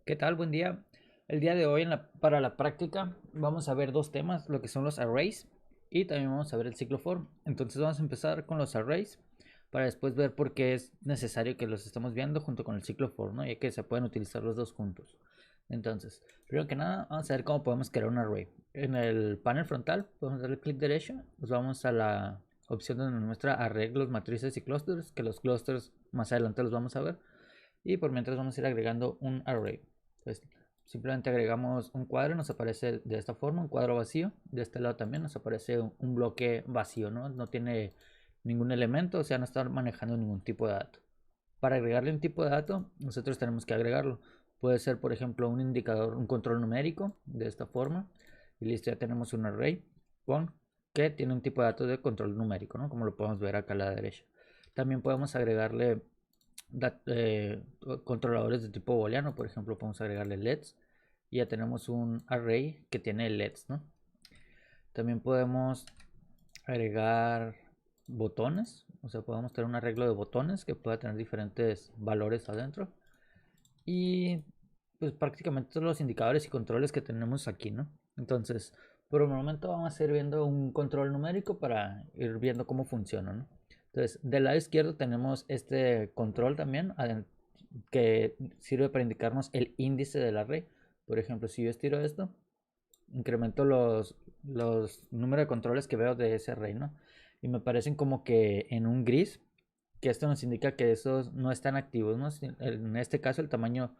¿Qué tal? Buen día. El día de hoy para la práctica vamos a ver dos temas, lo que son los arrays y también vamos a ver el ciclo for. Entonces vamos a empezar con los arrays para después ver por qué es necesario que los estemos viendo junto con el ciclo for, ¿no? Ya que se pueden utilizar los dos juntos. Entonces, primero que nada, vamos a ver cómo podemos crear un array. En el panel frontal podemos darle clic derecho, nos vamos a la opción donde nos muestra arreglos, matrices y clusters, que los clusters más adelante los vamos a ver. Y por mientras vamos a ir agregando un array. Entonces, simplemente agregamos un cuadro, nos aparece de esta forma, un cuadro vacío. De este lado también nos aparece un bloque vacío, ¿no? No tiene ningún elemento, o sea, no está manejando ningún tipo de dato. Para agregarle un tipo de dato, nosotros tenemos que agregarlo. Puede ser, por ejemplo, un indicador, un control numérico, de esta forma. Y listo, ya tenemos un array con que tiene un tipo de dato de control numérico, ¿no? Como lo podemos ver acá a la derecha. También podemos agregarle controladores de tipo booleano, por ejemplo, podemos agregarle LEDs y ya tenemos un array que tiene LEDs, ¿no? También podemos agregar botones, o sea, podemos tener un arreglo de botones que pueda tener diferentes valores adentro y pues prácticamente todos los indicadores y controles que tenemos aquí, ¿no? Entonces, por el momento vamos a ir viendo un control numérico para ir viendo cómo funciona, ¿no? Entonces, del lado izquierdo tenemos este control también que sirve para indicarnos el índice del array. Por ejemplo, si yo estiro esto, incremento los números de controles que veo de ese array, ¿no? Y me parecen como que en un gris, que esto nos indica que esos no están activos, ¿no? En este caso el tamaño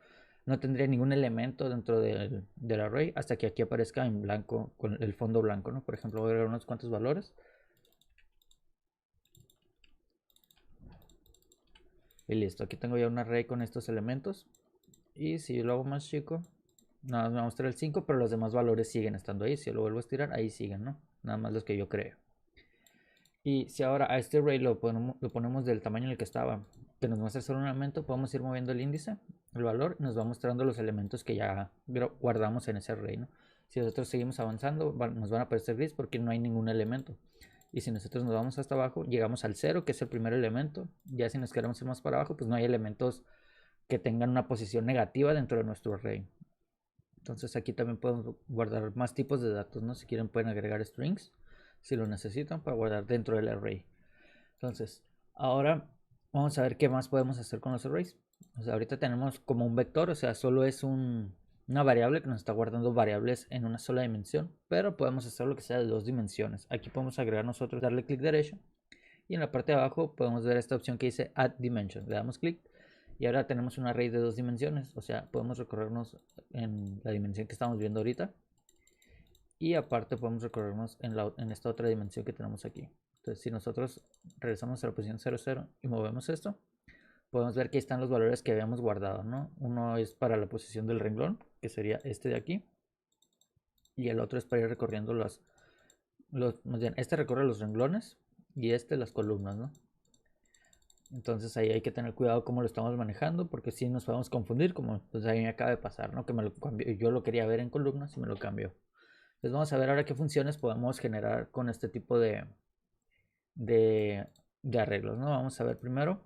no tendría ningún elemento dentro del array hasta que aquí aparezca en blanco, con el fondo blanco, ¿no? Por ejemplo, voy a agregar unos cuantos valores y listo. Aquí tengo ya un array con estos elementos. Y si yo lo hago más chico, nada más me va a mostrar el 5, pero los demás valores siguen estando ahí. Si yo lo vuelvo a estirar, ahí siguen, ¿no? Nada más los que yo creo. Y si ahora a este array lo ponemos del tamaño en el que estaba, que nos muestra solo un elemento, podemos ir moviendo el índice, el valor, y nos va mostrando los elementos que ya guardamos en ese array, ¿no? Si nosotros seguimos avanzando, nos van a aparecer gris porque no hay ningún elemento. Y si nosotros nos vamos hasta abajo, llegamos al 0, que es el primer elemento. Ya si nos queremos ir más para abajo, pues no hay elementos que tengan una posición negativa dentro de nuestro array. Entonces aquí también podemos guardar más tipos de datos, ¿no? Si quieren pueden agregar strings, si lo necesitan, para guardar dentro del array. Entonces, ahora vamos a ver qué más podemos hacer con los arrays. O sea, ahorita tenemos como un vector, o sea, solo es una variable que nos está guardando variables en una sola dimensión, pero podemos hacer lo que sea de dos dimensiones. Aquí podemos agregar nosotros, darle clic derecho y en la parte de abajo podemos ver esta opción que dice Add Dimension. Le damos clic y ahora tenemos un array de dos dimensiones. O sea, podemos recorrernos en la dimensión que estamos viendo ahorita. Y aparte podemos recorrernos en esta otra dimensión que tenemos aquí. Entonces, si nosotros regresamos a la posición 0, 0 y movemos esto, podemos ver que están los valores que habíamos guardado, ¿no? Uno es para la posición del renglón, que sería este de aquí. Y el otro es para ir recorriendo más bien, este recorre los renglones y este las columnas, ¿no? Entonces ahí hay que tener cuidado cómo lo estamos manejando, porque si nos podemos confundir, como pues ahí me acaba de pasar, ¿no? Que me lo cambió, yo lo quería ver en columnas y me lo cambió. Entonces vamos a ver ahora qué funciones podemos generar con este tipo de, de arreglos, ¿no? Vamos a ver primero,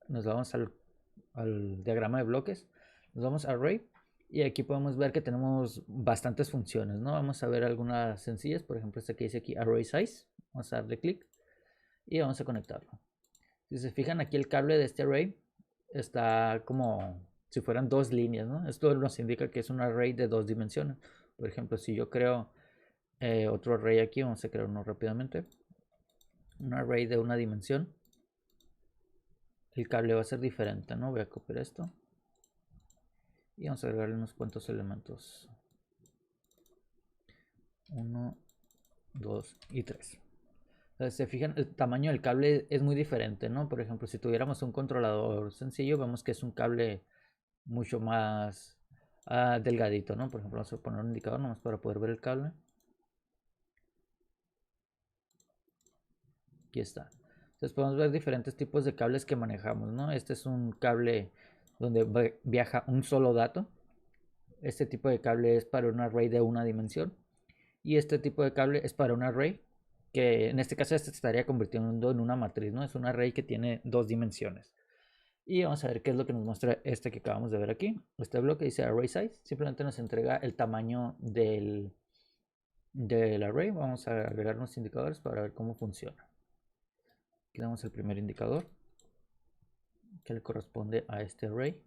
nos vamos al diagrama de bloques, nos vamos a array y aquí podemos ver que tenemos bastantes funciones, ¿no? Vamos a ver algunas sencillas, por ejemplo esta que dice aquí array size, vamos a darle clic y vamos a conectarlo. Si se fijan aquí el cable de este array está como si fueran dos líneas, ¿no? Esto nos indica que es un array de dos dimensiones. Por ejemplo, si yo creo otro array aquí, vamos a crear uno rápidamente. Un array de una dimensión. El cable va a ser diferente, ¿no? Voy a copiar esto. Y vamos a agregarle unos cuantos elementos. 1, 2 y 3. Se fijan, el tamaño del cable es muy diferente, ¿no? Por ejemplo, si tuviéramos un controlador sencillo, vemos que es un cable mucho más delgadito, ¿no? Por ejemplo, vamos a poner un indicador nomás para poder ver el cable. Aquí está. Entonces podemos ver diferentes tipos de cables que manejamos, ¿no? Este es un cable donde viaja un solo dato. Este tipo de cable es para un array de una dimensión. Y este tipo de cable es para un array que en este caso se estaría convirtiendo en una matriz, ¿no? Es un array que tiene dos dimensiones. Y vamos a ver qué es lo que nos muestra este que acabamos de ver aquí. Este bloque dice array size, simplemente nos entrega el tamaño del array. Vamos a agregar unos indicadores para ver cómo funciona. Aquí damos el primer indicador que le corresponde a este array.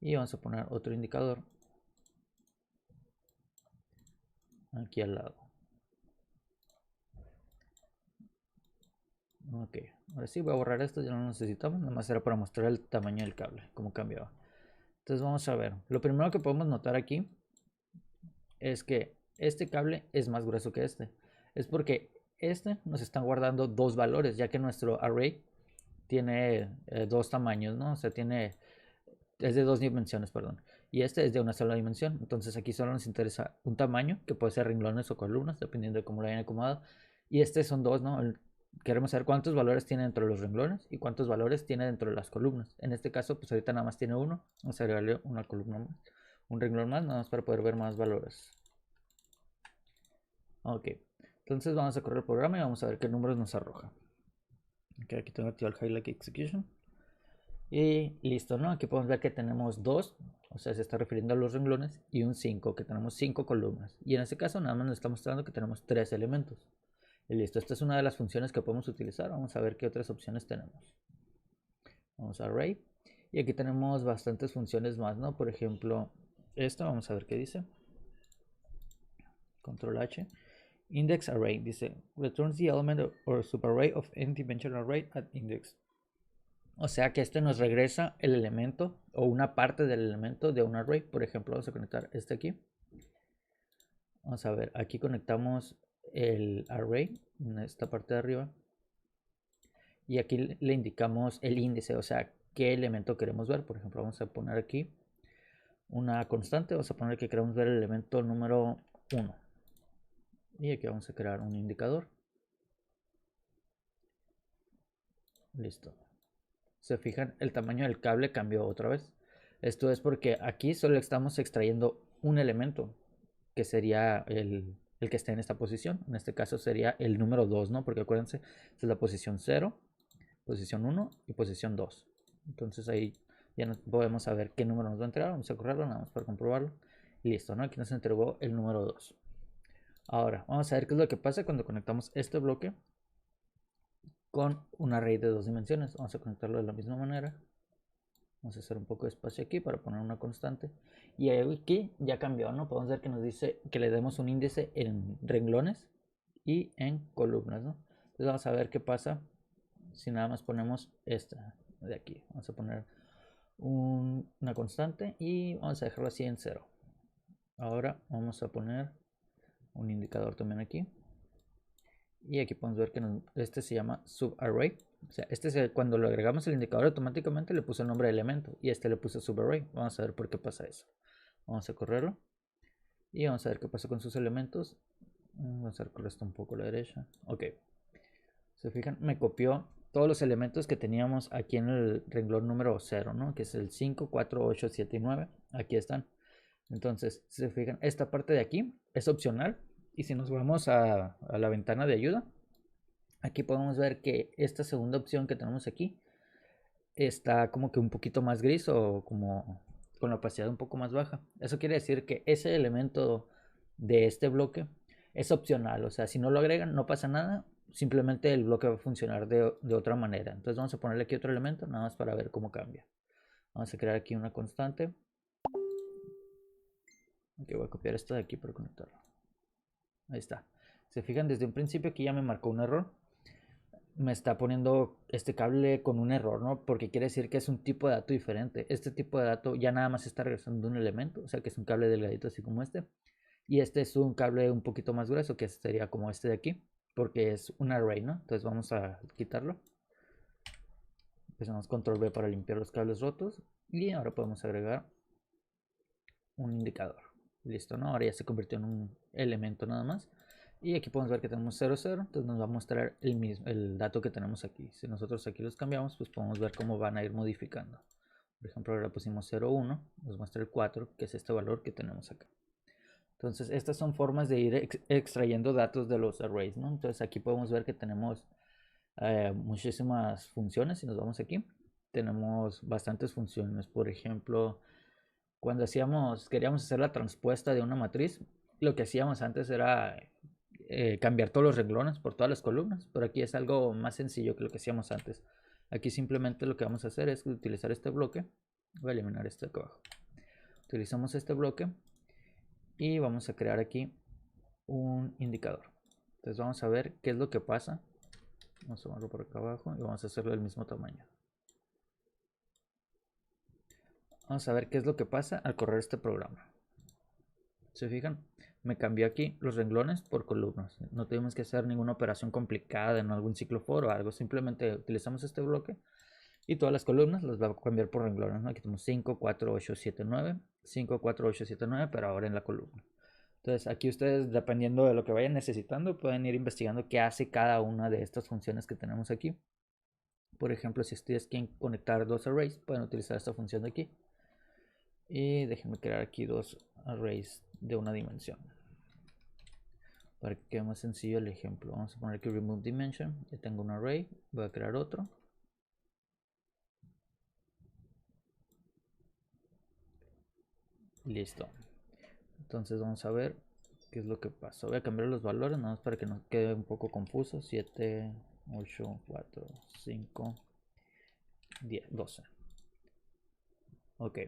Y vamos a poner otro indicador aquí al lado. Ok, ahora sí voy a borrar esto, ya no lo necesitamos, nada más era para mostrar el tamaño del cable, cómo cambiaba. Entonces vamos a ver, lo primero que podemos notar aquí es que este cable es más grueso que este. Es porque este nos está guardando dos valores, ya que nuestro array tiene dos tamaños, ¿no? O sea, es de dos dimensiones, perdón. Y este es de una sola dimensión. Entonces aquí solo nos interesa un tamaño, que puede ser renglones o columnas, dependiendo de cómo lo hayan acomodado. Y este son dos, ¿no? Queremos saber cuántos valores tiene dentro de los renglones y cuántos valores tiene dentro de las columnas. En este caso, pues ahorita nada más tiene uno. Vamos a agregarle una columna más, un renglón más, nada más para poder ver más valores. Ok, entonces vamos a correr el programa y vamos a ver qué números nos arroja. Okay, aquí tengo activado el Highlight Execution. Y listo, ¿no? Aquí podemos ver que tenemos 2, o sea, se está refiriendo a los renglones, y un 5, que tenemos 5 columnas. Y en este caso nada más nos está mostrando que tenemos 3 elementos. Y listo, esta es una de las funciones que podemos utilizar. Vamos a ver qué otras opciones tenemos. Vamos a Array. Y aquí tenemos bastantes funciones más, ¿no? Por ejemplo, esta, vamos a ver qué dice. Control H. Index Array, dice, returns the element or subarray of any dimensional array at index. O sea que este nos regresa el elemento o una parte del elemento de un array. Por ejemplo, vamos a conectar este aquí. Vamos a ver, aquí conectamos el array en esta parte de arriba. Y aquí le indicamos el índice, o sea, qué elemento queremos ver. Por ejemplo, vamos a poner aquí una constante. Vamos a poner que queremos ver el elemento número 1. Y aquí vamos a crear un indicador. Listo. Se fijan, el tamaño del cable cambió otra vez. Esto es porque aquí solo estamos extrayendo un elemento, que sería el que esté en esta posición. En este caso sería el número 2, ¿no? Porque acuérdense, esta es la posición 0, posición 1 y posición 2. Entonces ahí ya podemos saber qué número nos va a entregar. Vamos a correrlo nada más para comprobarlo. Y listo, ¿no? Aquí nos entregó el número 2. Ahora, vamos a ver qué es lo que pasa cuando conectamos este bloque con un array de dos dimensiones. Vamos a conectarlo de la misma manera. Vamos a hacer un poco de espacio aquí para poner una constante. Y aquí ya cambió, ¿no? Podemos ver que nos dice que le demos un índice en renglones y en columnas, ¿no? Entonces vamos a ver qué pasa si nada más ponemos esta de aquí. Vamos a poner una constante y vamos a dejarlo así en 0. Ahora vamos a poner un indicador también aquí. Y aquí podemos ver que este se llama subarray. O sea, cuando lo agregamos el indicador automáticamente le puso el nombre de elemento y este le puso subarray. Vamos a ver por qué pasa eso. Vamos a correrlo y vamos a ver qué pasa con sus elementos. Vamos a recorrer esto un poco a la derecha. Ok. Se fijan, me copió todos los elementos que teníamos aquí en el renglón número 0, ¿no? Que es el 5, 4, 8, 7 y 9. Aquí están. Entonces, si se fijan, esta parte de aquí es opcional. Y si nos vamos a la ventana de ayuda, aquí podemos ver que esta segunda opción que tenemos aquí está como que un poquito más gris o como con la opacidad un poco más baja. Eso quiere decir que ese elemento de este bloque es opcional. O sea, si no lo agregan no pasa nada. Simplemente el bloque va a funcionar de otra manera. Entonces vamos a ponerle aquí otro elemento nada más para ver cómo cambia. Vamos a crear aquí una constante. Ok, voy a copiar esto de aquí para conectarlo. Ahí está. Se fijan, desde un principio aquí ya me marcó un error. Me está poniendo este cable con un error, ¿no? Porque quiere decir que es un tipo de dato diferente. Este tipo de dato ya nada más está regresando un elemento, o sea que es un cable delgadito así como este. Y este es un cable un poquito más grueso, que sería como este de aquí, porque es un array, ¿no? Entonces vamos a quitarlo. Empezamos control V para limpiar los cables rotos. Y ahora podemos agregar un indicador. Listo, ¿no? Ahora ya se convirtió en un elemento nada más. Y aquí podemos ver que tenemos 0, 0. Entonces nos va a mostrar el dato que tenemos aquí. Si nosotros aquí los cambiamos, pues podemos ver cómo van a ir modificando. Por ejemplo, ahora pusimos 0, 1. Nos muestra el 4, que es este valor que tenemos acá. Entonces estas son formas de ir extrayendo datos de los arrays, ¿no? Entonces aquí podemos ver que tenemos muchísimas funciones. Si nos vamos aquí, tenemos bastantes funciones. Por ejemplo, cuando queríamos hacer la transpuesta de una matriz, lo que hacíamos antes era cambiar todos los renglones por todas las columnas, pero aquí es algo más sencillo que lo que hacíamos antes. Aquí simplemente lo que vamos a hacer es utilizar este bloque. Voy a eliminar esto de acá abajo. Utilizamos este bloque y vamos a crear aquí un indicador. Entonces vamos a ver qué es lo que pasa. Vamos a moverlo por acá abajo y vamos a hacerlo del mismo tamaño. Vamos a ver qué es lo que pasa al correr este programa. ¿Se fijan? Me cambió aquí los renglones por columnas. No tuvimos que hacer ninguna operación complicada en algún ciclo for o algo. Simplemente utilizamos este bloque y todas las columnas las va a cambiar por renglones, ¿no? Aquí tenemos 5, 4, 8, 7, 9. 5, 4, 8, 7, 9, pero ahora en la columna. Entonces aquí ustedes, dependiendo de lo que vayan necesitando, pueden ir investigando qué hace cada una de estas funciones que tenemos aquí. Por ejemplo, si ustedes quieren conectar dos arrays, pueden utilizar esta función de aquí. Y déjenme crear aquí dos arrays de una dimensión. Para que quede más sencillo el ejemplo, vamos a poner aquí remove dimension. Ya tengo un array, voy a crear otro. Listo. Entonces vamos a ver qué es lo que pasa. Voy a cambiar los valores, nada más para que no quede un poco confuso. 7, 8, 4, 5, 10, 12. Ok.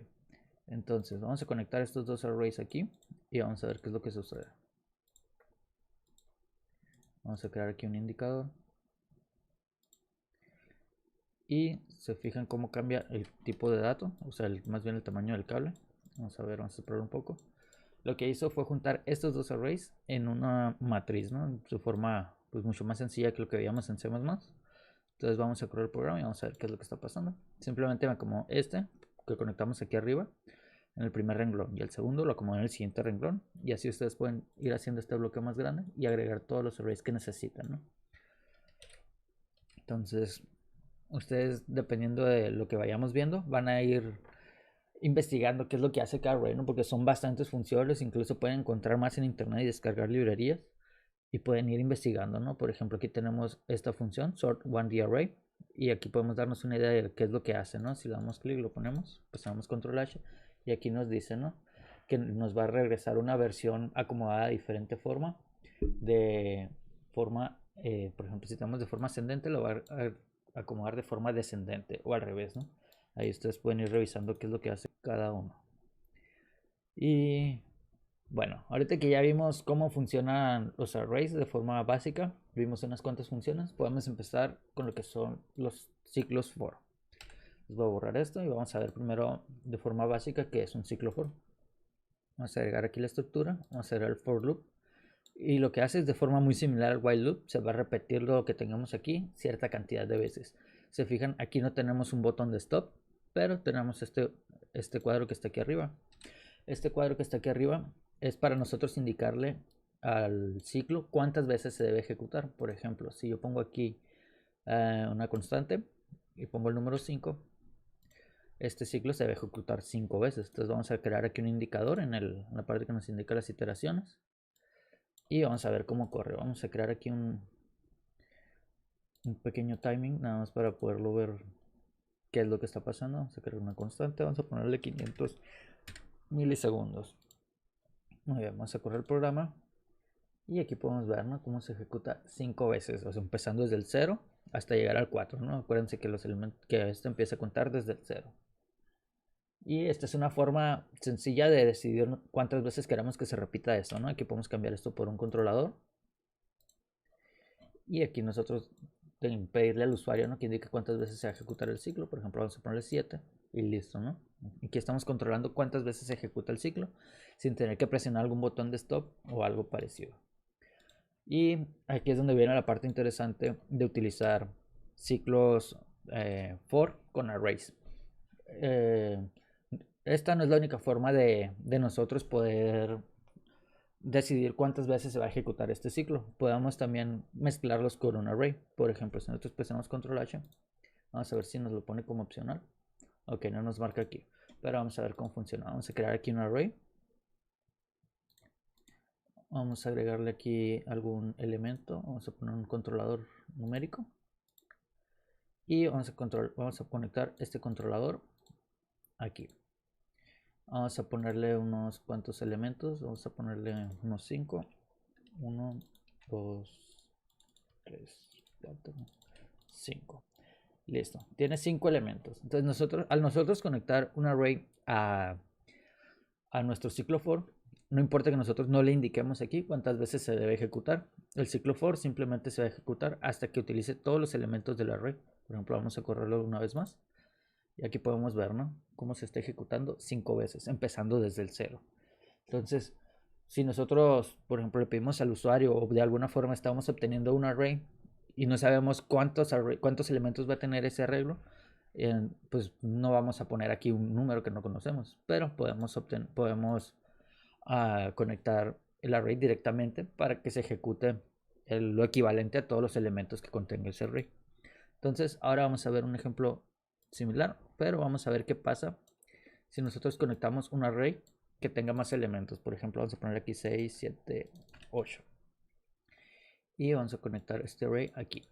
Entonces vamos a conectar estos dos arrays aquí y vamos a ver qué es lo que sucede. Vamos a crear aquí un indicador. Y se fijan cómo cambia el tipo de dato, o sea, más bien el tamaño del cable. Vamos a ver, vamos a esperar un poco. Lo que hizo fue juntar estos dos arrays en una matriz, ¿no? En su forma pues mucho más sencilla que lo que veíamos en C++. Entonces vamos a correr el programa y vamos a ver qué es lo que está pasando. Simplemente me acomodo este que conectamos aquí arriba en el primer renglón y el segundo lo acomodo en el siguiente renglón, y así ustedes pueden ir haciendo este bloque más grande y agregar todos los arrays que necesitan, ¿no? Entonces ustedes, dependiendo de lo que vayamos viendo, van a ir investigando qué es lo que hace cada array, ¿no? Porque son bastantes funciones, incluso pueden encontrar más en internet y descargar librerías y pueden ir investigando, ¿no? Por ejemplo, aquí tenemos esta función sort 1D array y aquí podemos darnos una idea de qué es lo que hace, ¿no? Si le damos clic, lo ponemos, presionamos control H y aquí nos dice, ¿no? Que nos va a regresar una versión acomodada de diferente forma, por ejemplo, si tenemos de forma ascendente, lo va a acomodar de forma descendente o al revés, ¿no? Ahí ustedes pueden ir revisando qué es lo que hace cada uno. Y bueno, ahorita que ya vimos cómo funcionan los arrays de forma básica, vimos unas cuantas funciones, podemos empezar con lo que son los ciclos for. Les voy a borrar esto y vamos a ver primero de forma básica qué es un ciclo for. Vamos a agregar aquí la estructura, vamos a hacer el for loop. Y lo que hace es de forma muy similar al while loop, se va a repetir lo que tengamos aquí cierta cantidad de veces. Se fijan, aquí no tenemos un botón de stop, pero tenemos este cuadro que está aquí arriba. Este cuadro que está aquí arriba es para nosotros indicarle al ciclo cuántas veces se debe ejecutar. Por ejemplo, si yo pongo aquí una constante y pongo el número 5, este ciclo se debe ejecutar 5 veces. Entonces vamos a crear aquí un indicador en la parte que nos indica las iteraciones. Y vamos a ver cómo corre. Vamos a crear aquí un pequeño timing, nada más para poderlo ver qué es lo que está pasando. Vamos a crear una constante, vamos a ponerle 500 milisegundos. Muy bien, vamos a correr el programa. Y aquí podemos ver, ¿no?, cómo se ejecuta 5 veces, o sea, empezando desde el 0 hasta llegar al 4, ¿no? Acuérdense que esto empieza a contar desde el 0. Y esta es una forma sencilla de decidir cuántas veces queremos que se repita esto, ¿no? Aquí podemos cambiar esto por un controlador. Y aquí nosotros pedirle al usuario, ¿no?, que indique cuántas veces se va a ejecutar el ciclo. Por ejemplo, vamos a ponerle 7 y listo, ¿no? Aquí estamos controlando cuántas veces se ejecuta el ciclo sin tener que presionar algún botón de stop o algo parecido. Y aquí es donde viene la parte interesante de utilizar ciclos for con arrays. Esta no es la única forma de nosotros poder decidir cuántas veces se va a ejecutar este ciclo. Podemos también mezclarlos con un array. Por ejemplo, si nosotros presionamos control H, vamos a ver si nos lo pone como opcional. Ok, no nos marca aquí, pero vamos a ver cómo funciona. Vamos a crear aquí un array. Vamos a agregarle aquí algún elemento. Vamos a poner un controlador numérico. Y vamos a conectar este controlador aquí. Vamos a ponerle unos cuantos elementos. Vamos a ponerle unos 5. 1, 2, 3, 4, 5. Listo. Tiene 5 elementos. Entonces al nosotros conectar un array a nuestro ciclo for, no importa que nosotros no le indiquemos aquí cuántas veces se debe ejecutar. El ciclo for simplemente se va a ejecutar hasta que utilice todos los elementos del array. Por ejemplo, vamos a correrlo una vez más. Y aquí podemos ver, ¿no? Cómo se está ejecutando 5 veces, empezando desde el 0. Entonces, si nosotros, por ejemplo, le pedimos al usuario o de alguna forma estamos obteniendo un array y no sabemos cuántos elementos va a tener ese arreglo, pues no vamos a poner aquí un número que no conocemos, pero podemos conectar el array directamente para que se ejecute lo equivalente a todos los elementos que contenga ese array. Entonces, ahora vamos a ver un ejemplo similar, pero vamos a ver qué pasa si nosotros conectamos un array que tenga más elementos. Por ejemplo, vamos a poner aquí 6, 7, 8. Y vamos a conectar este array aquí.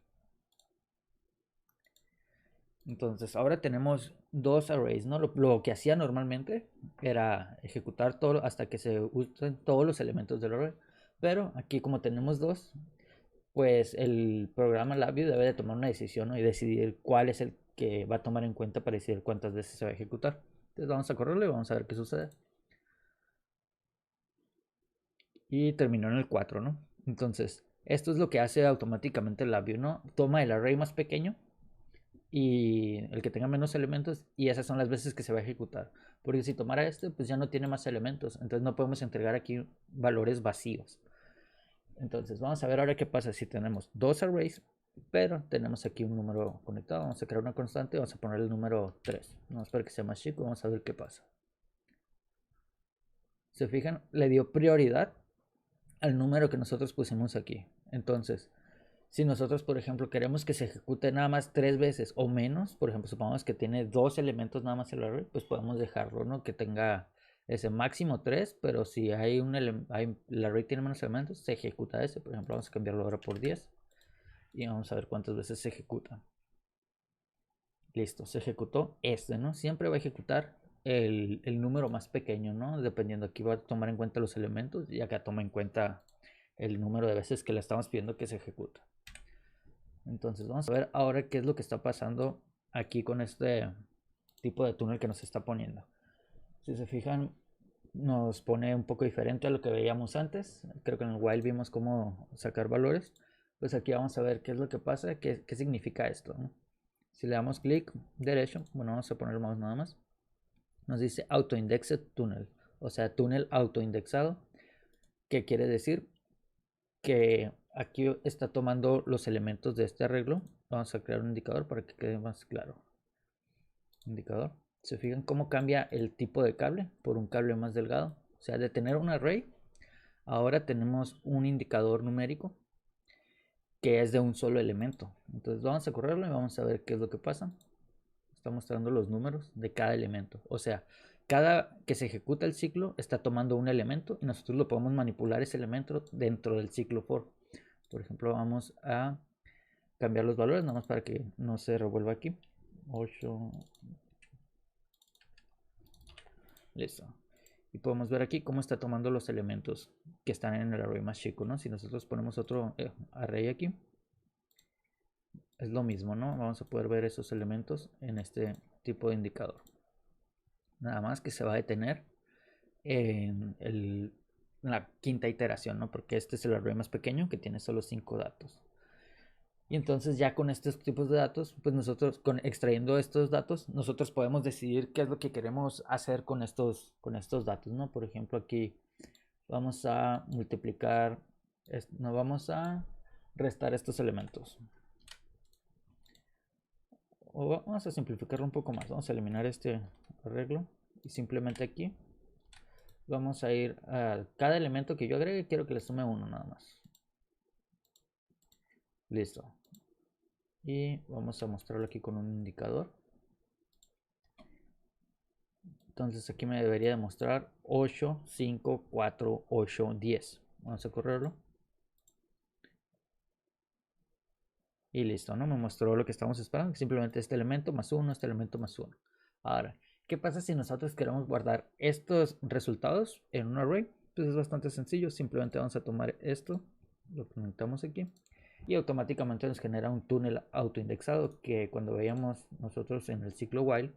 Entonces, ahora tenemos dos arrays, ¿no? Lo que hacía normalmente era ejecutar todo hasta que se usen todos los elementos del array. Pero aquí como tenemos dos, pues el programa LabVIEW debe de tomar una decisión, ¿no? Y decidir cuál es el que va a tomar en cuenta para decidir cuántas veces se va a ejecutar. Entonces vamos a correrlo y vamos a ver qué sucede. Y terminó en el 4, ¿no? Entonces, esto es lo que hace automáticamente el LabVIEW, ¿no? Toma el array más pequeño y el que tenga menos elementos, y esas son las veces que se va a ejecutar. Porque si tomara este, pues ya no tiene más elementos, entonces no podemos entregar aquí valores vacíos. Entonces vamos a ver ahora qué pasa si tenemos dos arrays, pero tenemos aquí un número conectado. Vamos a crear una constante, vamos a poner el número 3. Vamos a esperar que sea más chico, vamos a ver qué pasa. Se fijan, le dio prioridad al número que nosotros pusimos aquí. Entonces, si nosotros, por ejemplo, queremos que se ejecute nada más 3 veces o menos, por ejemplo, supongamos que tiene 2 elementos nada más el array, pues podemos dejarlo, ¿no? Que tenga ese máximo 3, pero si hay el array tiene menos elementos, se ejecuta ese. Por ejemplo, vamos a cambiarlo ahora por 10 y vamos a ver cuántas veces se ejecuta. Listo, se ejecutó este, ¿no? Siempre va a ejecutar el número más pequeño, ¿no? Dependiendo, aquí va a tomar en cuenta los elementos y acá toma en cuenta el número de veces que le estamos pidiendo que se ejecuta. Entonces vamos a ver ahora qué es lo que está pasando aquí con este tipo de túnel que nos está poniendo. Si se fijan, nos pone un poco diferente a lo que veíamos antes. Creo que en el while vimos cómo sacar valores. Pues aquí vamos a ver qué es lo que pasa, qué significa esto, ¿no? Si le damos clic derecho, bueno, vamos a poner más nada más, nos dice autoindexed tunnel, o sea, túnel autoindexado, que quiere decir que aquí está tomando los elementos de este arreglo. Vamos a crear un indicador para que quede más claro. Indicador. Se fijan cómo cambia el tipo de cable por un cable más delgado. O sea, de tener un array, ahora tenemos un indicador numérico que es de un solo elemento. Entonces vamos a correrlo y vamos a ver qué es lo que pasa. Está mostrando los números de cada elemento. O sea, cada que se ejecuta el ciclo está tomando un elemento y nosotros lo podemos manipular ese elemento dentro del ciclo for. Por ejemplo, vamos a cambiar los valores, nada más para que no se revuelva aquí. 8. Listo. Y podemos ver aquí cómo está tomando los elementos que están en el array más chico, ¿no? Si nosotros ponemos otro array aquí, es lo mismo, ¿no? Vamos a poder ver esos elementos en este tipo de indicador. Nada más que se va a detener en la quinta iteración, ¿no? Porque este es el array más pequeño que tiene solo 5 datos. Y entonces ya con estos tipos de datos, pues nosotros extrayendo estos datos, nosotros podemos decidir qué es lo que queremos hacer con estos datos, ¿no? Por ejemplo, aquí vamos a multiplicar, no vamos a restar estos elementos. O vamos a simplificarlo un poco más, vamos a eliminar este arreglo y simplemente aquí vamos a ir a cada elemento que yo agregue, quiero que le sume uno nada más. Listo. Y vamos a mostrarlo aquí con un indicador. Entonces aquí me debería demostrar 8, 5, 4, 8, 10. Vamos a correrlo. Y listo, ¿no? Me mostró lo que estamos esperando, que simplemente este elemento más uno, este elemento más uno. Ahora, ¿qué pasa si nosotros queremos guardar estos resultados en un array? Pues es bastante sencillo, simplemente vamos a tomar esto, lo conectamos aquí y automáticamente nos genera un túnel autoindexado que cuando veíamos nosotros en el ciclo while,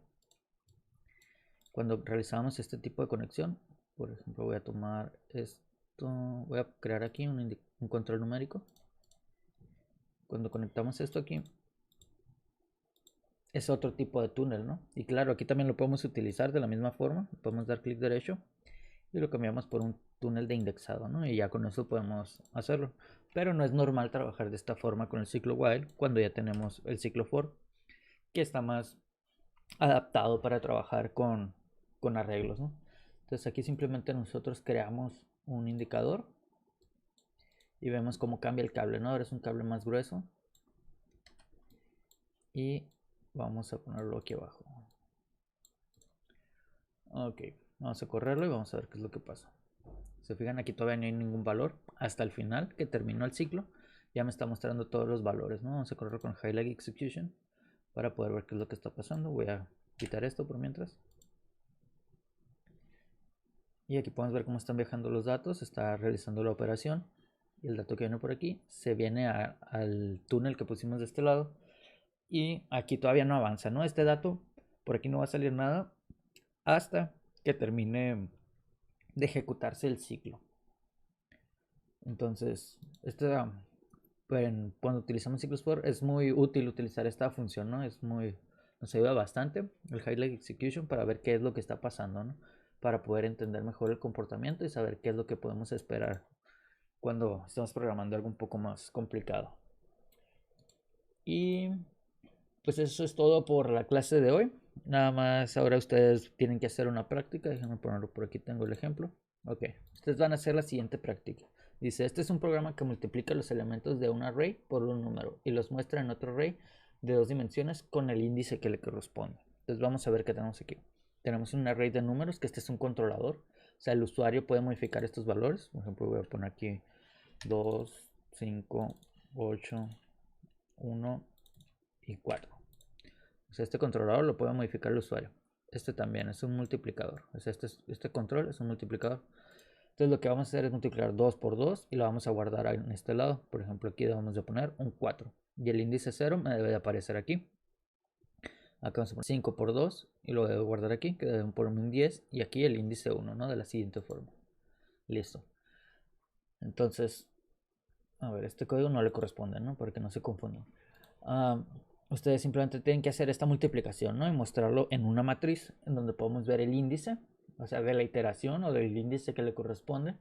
cuando realizamos este tipo de conexión, por ejemplo voy a tomar esto, voy a crear aquí un control numérico. Cuando conectamos esto aquí, es otro tipo de túnel, ¿no? Y claro, aquí también lo podemos utilizar de la misma forma, podemos dar clic derecho y lo cambiamos por un túnel de indexado, ¿no? Y ya con eso podemos hacerlo. Pero no es normal trabajar de esta forma con el ciclo while cuando ya tenemos el ciclo for, que está más adaptado para trabajar con arreglos, ¿no? Entonces aquí simplemente nosotros creamos un indicador y vemos cómo cambia el cable, ¿no? Ahora es un cable más grueso y vamos a ponerlo aquí abajo. Ok, vamos a correrlo y vamos a ver qué es lo que pasa. Se fijan, aquí todavía no hay ningún valor hasta el final que terminó el ciclo. Ya me está mostrando todos los valores, ¿no? Vamos a correr con Highlight Execution para poder ver qué es lo que está pasando. Voy a quitar esto por mientras. Y aquí podemos ver cómo están viajando los datos. Está realizando la operación. Y el dato que viene por aquí se viene al túnel que pusimos de este lado. Y aquí todavía no avanza, ¿no? Este dato, por aquí no va a salir nada hasta que termine de ejecutarse el ciclo. Entonces, cuando utilizamos ciclos for es muy útil utilizar esta función, ¿no? Nos ayuda bastante el Highlight Execution para ver qué es lo que está pasando, ¿no? Para poder entender mejor el comportamiento y saber qué es lo que podemos esperar cuando estamos programando algo un poco más complicado. Y pues eso es todo por la clase de hoy. Nada más ahora ustedes tienen que hacer una práctica. Déjenme ponerlo por aquí, tengo el ejemplo. Ok, ustedes van a hacer la siguiente práctica. Dice, este es un programa que multiplica los elementos de un array por un número y los muestra en otro array de 2 dimensiones con el índice que le corresponde. Entonces vamos a ver qué tenemos aquí. Tenemos un array de números, que este es un controlador. O sea, el usuario puede modificar estos valores. Por ejemplo, voy a poner aquí 2, 5, 8, 1 y 4. O sea, este controlador lo puede modificar el usuario. Este también es un multiplicador. O sea, este control es un multiplicador. Entonces lo que vamos a hacer es multiplicar 2 por 2 y lo vamos a guardar en este lado. Por ejemplo, aquí vamos a poner un 4. Y el índice 0 me debe de aparecer aquí. Acá vamos a poner 5 por 2 y lo debo guardar aquí, que deben ponerme un 10. Y aquí el índice 1, ¿no? De la siguiente forma. Listo. Entonces, a ver, este código no le corresponde, ¿no? Para que no se confundan. Ustedes simplemente tienen que hacer esta multiplicación, ¿no? Y mostrarlo en una matriz en donde podemos ver el índice, o sea, de la iteración o del índice que le corresponde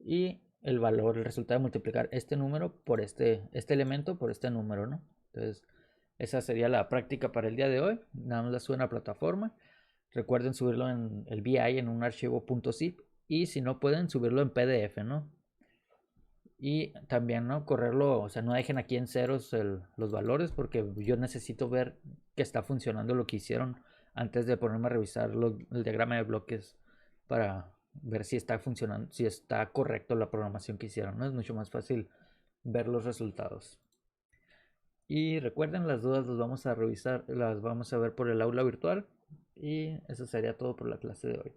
y el valor, el resultado de multiplicar este número por este elemento por este número, ¿no? Entonces, esa sería la práctica para el día de hoy. Nada más la suben a la plataforma. Recuerden subirlo en el VI en un archivo .zip y si no pueden subirlo en PDF, ¿no? Y también, ¿no? Correrlo, o sea, no dejen aquí en ceros los valores porque yo necesito ver que está funcionando lo que hicieron antes de ponerme a revisar el diagrama de bloques para ver si está funcionando, si está correcto la programación que hicieron, ¿no? Es mucho más fácil ver los resultados. Y recuerden, las dudas las vamos a revisar, las vamos a ver por el aula virtual y eso sería todo por la clase de hoy.